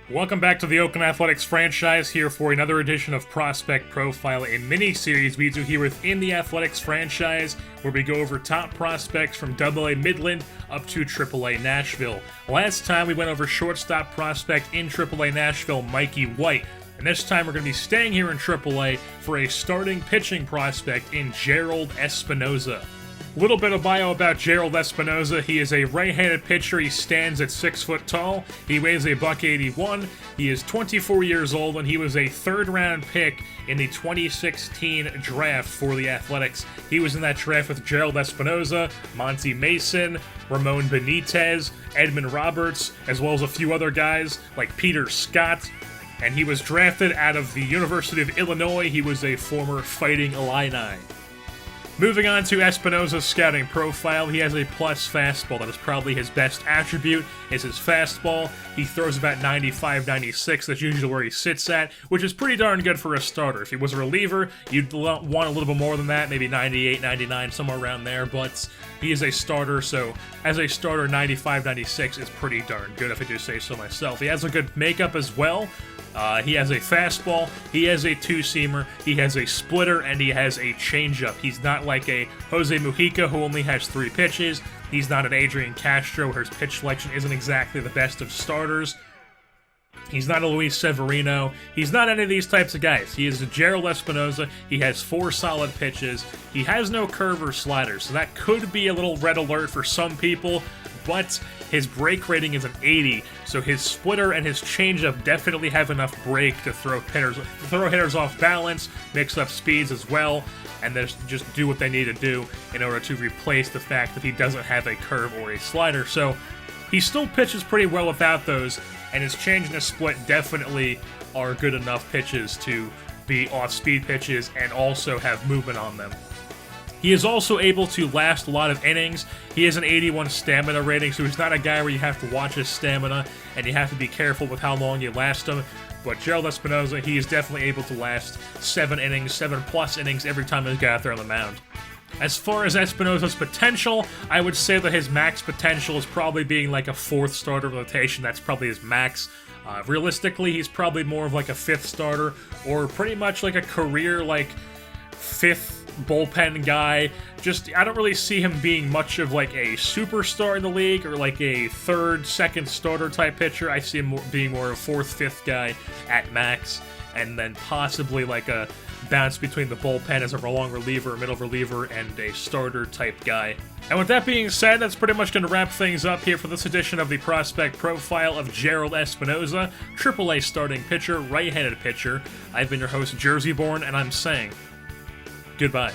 Welcome back to the Oakland Athletics franchise, here for another edition of Prospect Profile, a mini-series we do here within the Athletics franchise, where we go over top prospects from AA Midland up to AAA Nashville. Last time we went over shortstop prospect in AAA Nashville, Mikey White, and this time we're going to be staying here in AAA for a starting pitching prospect in Jerold Espinosa. Little bit of bio about Jerold Espinosa. He is a right-handed pitcher. He stands at 6 foot tall. He weighs a $181. He is 24 years old, and he was a third-round pick in the 2016 draft for the Athletics. He was in that draft with Jerold Espinosa, Monty Mason, Ramon Benitez, Edmund Roberts, as well as a few other guys like Peter Scott. And he was drafted out of the University of Illinois. He was a former Fighting Illini. Moving on to Espinosa's scouting profile, he has a plus fastball. That is probably his best attribute, is his fastball. He throws about 95, 96. That's usually where he sits at, which is pretty darn good for a starter. If he was a reliever, you'd want a little bit more than that, maybe 98, 99, somewhere around there, but he is a starter, so as a starter, 95, 96 is pretty darn good, if I do say so myself. He has a good makeup as well. He has a fastball, he has a two-seamer, he has a splitter, and he has a changeup. He's not like a Jose Mujica who only has 3 pitches. He's not an Adrian Castro where his pitch selection isn't exactly the best of starters. He's not a Luis Severino. He's not any of these types of guys. He is a Jerold Espinosa. He has 4 solid pitches. He has no curve or slider, so that could be a little red alert for some people, but his break rating is an 80, so his splitter and his changeup definitely have enough break to throw hitters off balance, mix up speeds as well, and then just do what they need to do in order to replace the fact that he doesn't have a curve or a slider. So he still pitches pretty well without those, and his change and his split definitely are good enough pitches to be off-speed pitches and also have movement on them. He is also able to last a lot of innings. He has an 81 stamina rating, so he's not a guy where you have to watch his stamina and you have to be careful with how long you last him. But Jerold Espinosa, he is definitely able to last 7 innings, 7+ innings every time he's got out there on the mound. As far as Espinosa's potential, I would say that his max potential is probably being like a 4th starter rotation. That's probably his max. Realistically, he's probably more of like a 5th starter, or pretty much like a career like 5th bullpen guy. I don't really see him being much of like a superstar in the league or like a 3rd, 2nd starter type pitcher. I see him being more of a 4th, 5th guy at max, and then possibly like a bounce between the bullpen as a long reliever, middle reliever, and a starter type guy. And with that being said, that's pretty much going to wrap things up here for this edition of the Prospect Profile of Jerold Espinosa, AAA starting pitcher, right-handed pitcher. I've been your host, Jersey Born, and I'm saying goodbye.